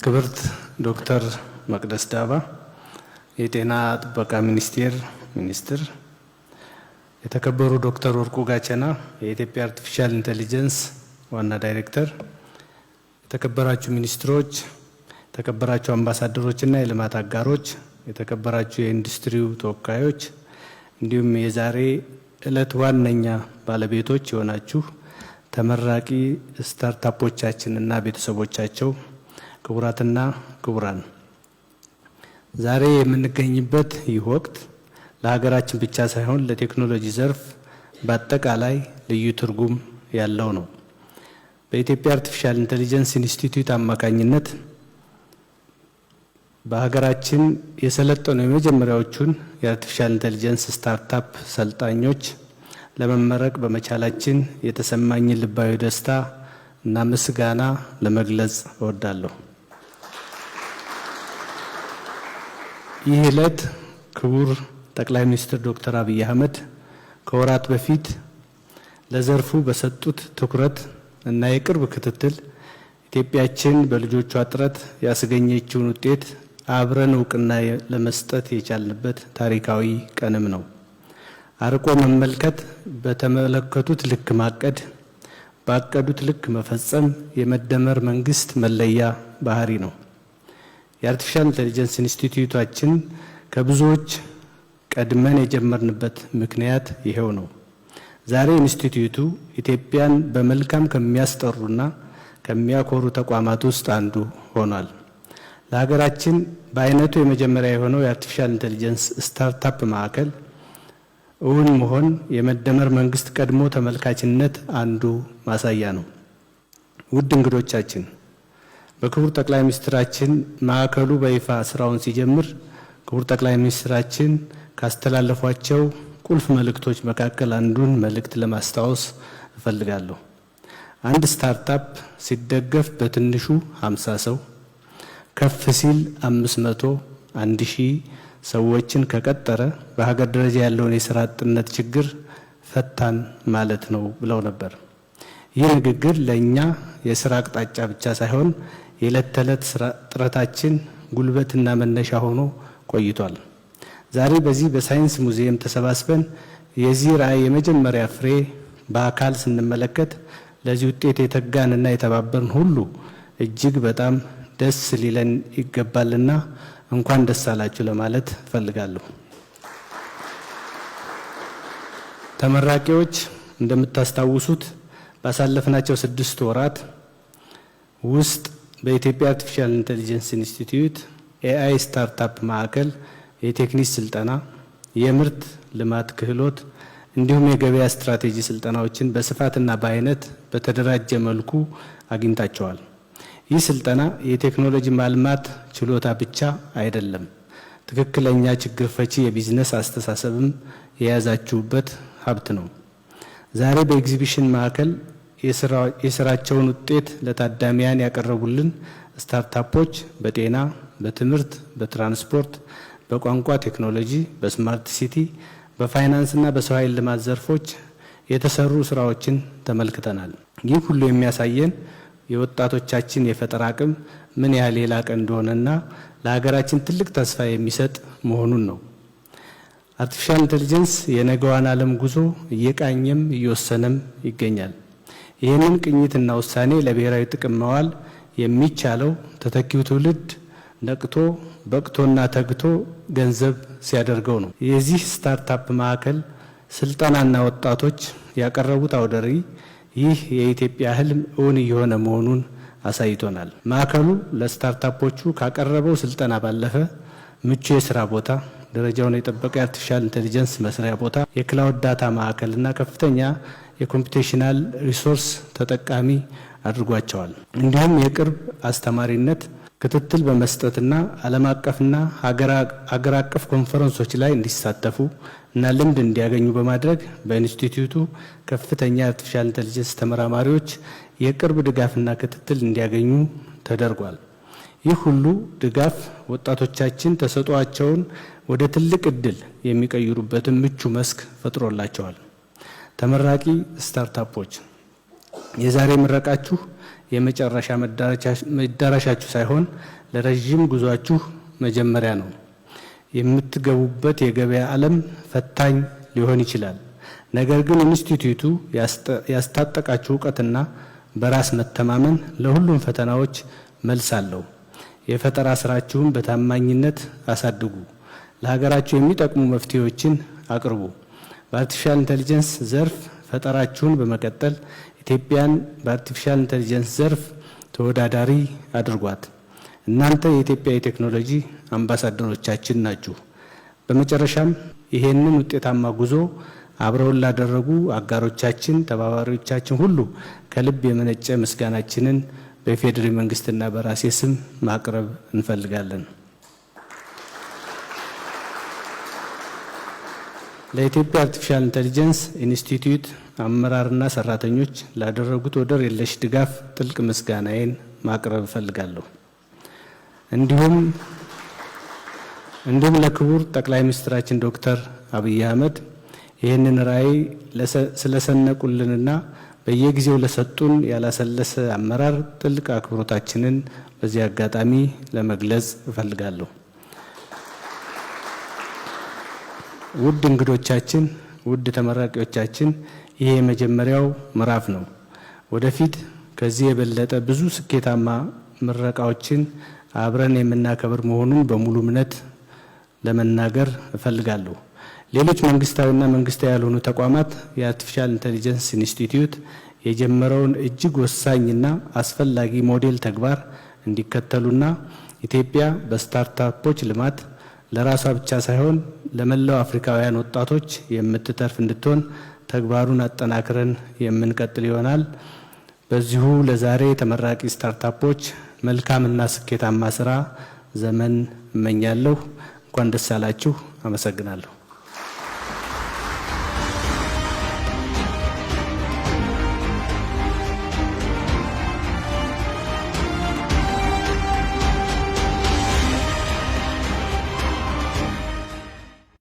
ክብርት ዶክተር መቅደስ ዳባ የጤና ጥበቃ ሚኒስቴር ሚኒስትር፣ የተከበሩ ዶክተር ወርቁ ጋቸና የኢትዮጵያ አርቲፊሻል ኢንተለጀንስ ዋና ዳይሬክተር፣ የተከበራችሁ ሚኒስትሮች፣ የተከበራችሁ አምባሳደሮችና የልማት አጋሮች፣ የተከበራችሁ የኢንዱስትሪው ተወካዮች እንዲሁም የዛሬ ዕለት ዋነኛ ባለቤቶች የሆናችሁ ተመራቂ ስታርታፖቻችንና ቤተሰቦቻቸው፣ ክቡራትና ክቡራን፣ ዛሬ የምንገኝበት ይህ ወቅት ለሀገራችን ብቻ ሳይሆን ለቴክኖሎጂ ዘርፍ በአጠቃላይ ልዩ ትርጉም ያለው ነው። በኢትዮጵያ አርቲፊሻል ኢንተለጀንስ ኢንስቲትዩት አማካኝነት በሀገራችን የሰለጠኑ የመጀመሪያዎቹን የአርቲፊሻል ኢንተለጀንስ ስታርታፕ ሰልጣኞች ለመመረቅ በመቻላችን የተሰማኝን ልባዊ ደስታ እና ምስጋና ለመግለጽ እወዳለሁ። ይህ ዕለት ክቡር ጠቅላይ ሚኒስትር ዶክተር አብይ አህመድ ከወራት በፊት ለዘርፉ በሰጡት ትኩረት እና የቅርብ ክትትል ኢትዮጵያችን በልጆቿ ጥረት ያስገኘችውን ውጤት አብረን እውቅና ለመስጠት የቻልንበት ታሪካዊ ቀንም ነው። አርቆ መመልከት፣ በተመለከቱት ልክ ማቀድ፣ ባቀዱት ልክ መፈጸም የመደመር መንግስት መለያ ባህሪ ነው። የአርቲፊሻል ኢንተለጀንስ ኢንስቲትዩታችን ከብዙዎች ቀድመን የጀመርንበት ምክንያት ይሄው ነው። ዛሬ ኢንስቲትዩቱ ኢትዮጵያን በመልካም ከሚያስጠሩና ከሚያኮሩ ተቋማት ውስጥ አንዱ ሆኗል። ለሀገራችን በአይነቱ የመጀመሪያ የሆነው የአርቲፊሻል ኢንተለጀንስ ስታርታፕ ማዕከል እውን መሆን የመደመር መንግስት ቀድሞ ተመልካችነት አንዱ ማሳያ ነው። ውድ እንግዶቻችን፣ በክቡር ጠቅላይ ሚኒስትራችን ማዕከሉ በይፋ ስራውን ሲጀምር ክቡር ጠቅላይ ሚኒስትራችን ካስተላለፏቸው ቁልፍ መልእክቶች መካከል አንዱን መልእክት ለማስታወስ እፈልጋለሁ። አንድ ስታርታፕ ሲደገፍ በትንሹ 50 ሰው ከፍ ሲል 500 1000 ሰዎችን ከቀጠረ በሀገር ደረጃ ያለውን የስራ አጥነት ችግር ፈታን ማለት ነው ብለው ነበር። ይህ ንግግር ለእኛ የስራ አቅጣጫ ብቻ ሳይሆን የዕለት ተዕለት ጥረታችን ጉልበትና መነሻ ሆኖ ቆይቷል። ዛሬ በዚህ በሳይንስ ሙዚየም ተሰባስበን የዚህ ራዕይ የመጀመሪያ ፍሬ በአካል ስንመለከት ለዚህ ውጤት የተጋንና የተባበርን ሁሉ እጅግ በጣም ደስ ሊለን ይገባልና እንኳን ደስ አላችሁ ለማለት ፈልጋለሁ። ተመራቂዎች እንደምታስታውሱት ባሳለፍናቸው 6 ወራት ውስጥ በኢትዮጵያ አርቲፊሻል ኢንተለጀንስ ኢንስቲትዩት ኤአይ ስታርታፕ ማዕከል የቴክኒክ ስልጠና፣ የምርት ልማት ክህሎት እንዲሁም የገበያ ስትራቴጂ ስልጠናዎችን በስፋትና በአይነት በተደራጀ መልኩ አግኝታቸዋል። ይህ ስልጠና የቴክኖሎጂ ማልማት ችሎታ ብቻ አይደለም፣ ትክክለኛ ችግር ፈቺ የቢዝነስ አስተሳሰብም የያዛችሁበት ሀብት ነው። ዛሬ በኤግዚቢሽን ማዕከል የስራቸውን ውጤት ለታዳሚያን ያቀረቡልን ስታርታፖች በጤና፣ በትምህርት፣ በትራንስፖርት፣ በቋንቋ ቴክኖሎጂ፣ በስማርት ሲቲ፣ በፋይናንስና በሰው ኃይል ልማት ዘርፎች የተሰሩ ስራዎችን ተመልክተናል። ይህ ሁሉ የሚያሳየን የወጣቶቻችን የፈጠራ አቅም ምን ያህል የላቀ እንደሆነና ለሀገራችን ትልቅ ተስፋ የሚሰጥ መሆኑን ነው። አርቲፊሻል ኢንተለጀንስ የነገዋን ዓለም ጉዞ እየቃኘም እየወሰነም ይገኛል። ይህንን ቅኝትና ውሳኔ ለብሔራዊ ጥቅም መዋል የሚቻለው ተተኪው ትውልድ ነቅቶ በቅቶና ተግቶ ገንዘብ ሲያደርገው ነው። የዚህ ስታርታፕ ማዕከል ስልጠናና ወጣቶች ያቀረቡት አውደ ርዕይ ይህ የኢትዮጵያ ህልም እውን እየሆነ መሆኑን አሳይቶናል። ማዕከሉ ለስታርታፖቹ ካቀረበው ስልጠና ባለፈ ምቹ የስራ ቦታ፣ ደረጃውን የጠበቀ የአርቲፊሻል ኢንተለጀንስ መስሪያ ቦታ፣ የክላውድ ዳታ ማዕከልና ከፍተኛ የኮምፒውቴሽናል ሪሶርስ ተጠቃሚ አድርጓቸዋል። እንዲሁም የቅርብ አስተማሪነት ክትትል በመስጠትና ዓለም አቀፍና ሀገር አቀፍ ኮንፈረንሶች ላይ እንዲሳተፉ እና ልምድ እንዲያገኙ በማድረግ በኢንስቲትዩቱ ከፍተኛ አርቲፊሻል ኢንተለጀንስ ተመራማሪዎች የቅርብ ድጋፍና ክትትል እንዲያገኙ ተደርጓል። ይህ ሁሉ ድጋፍ ወጣቶቻችን ተሰጥኦአቸውን ወደ ትልቅ እድል የሚቀይሩበትን ምቹ መስክ ፈጥሮላቸዋል። ተመራቂ ስታርታፖች የዛሬ ምረቃችሁ የመጨረሻ መዳረሻችሁ ሳይሆን ለረጅም ጉዟችሁ መጀመሪያ ነው። የምትገቡበት የገበያ ዓለም ፈታኝ ሊሆን ይችላል። ነገር ግን ኢንስቲትዩቱ ያስታጠቃችሁ እውቀትና በራስ መተማመን ለሁሉም ፈተናዎች መልስ አለው። የፈጠራ ስራችሁን በታማኝነት አሳድጉ። ለሀገራችሁ የሚጠቅሙ መፍትሄዎችን አቅርቡ። በአርቲፊሻል ኢንተለጀንስ ዘርፍ ፈጠራችሁን በመቀጠል ኢትዮጵያን በአርቲፊሻል ኢንተለጀንስ ዘርፍ ተወዳዳሪ አድርጓት። እናንተ የኢትዮጵያ የቴክኖሎጂ አምባሳደሮቻችን ናችሁ። በመጨረሻም ይሄንን ውጤታማ ጉዞ አብረውን ላደረጉ አጋሮቻችን፣ ተባባሪዎቻችን ሁሉ ከልብ የመነጨ ምስጋናችንን በፌዴራል መንግስትና በራሴ ስም ማቅረብ እንፈልጋለን። ለኢትዮጵያ አርቲፊሻል ኢንተለጀንስ ኢንስቲትዩት አመራርና ሰራተኞች ላደረጉት ወደር የለሽ ድጋፍ ጥልቅ ምስጋናዬን ማቅረብ እፈልጋለሁ። እንዲሁም ለክቡር ጠቅላይ ሚኒስትራችን ዶክተር አብይ አህመድ ይህንን ራዕይ ስለሰነቁልንና በየጊዜው ለሰጡን ያላሰለሰ አመራር ጥልቅ አክብሮታችንን በዚህ አጋጣሚ ለመግለጽ እፈልጋለሁ። ውድ እንግዶቻችን፣ ውድ ተመራቂዎቻችን፣ ይሄ የመጀመሪያው ምዕራፍ ነው። ወደፊት ከዚህ የበለጠ ብዙ ስኬታማ ምረቃዎችን አብረን የምናከብር መሆኑን በሙሉ እምነት ለመናገር እፈልጋለሁ። ሌሎች መንግስታዊና መንግስታዊ ያልሆኑ ተቋማት የአርቲፊሻል ኢንተለጀንስ ኢንስቲትዩት የጀመረውን እጅግ ወሳኝና አስፈላጊ ሞዴል ተግባር እንዲከተሉና ኢትዮጵያ በስታርታፖች ልማት ለራሷ ብቻ ሳይሆን ለመላው አፍሪካውያን ወጣቶች የምትተርፍ እንድትሆን ተግባሩን አጠናክረን የምንቀጥል ይሆናል። በዚሁ ለዛሬ ተመራቂ ስታርታፖች መልካምና ስኬታማ ስራ ዘመን እመኛለሁ። እንኳን ደስ አላችሁ። አመሰግናለሁ።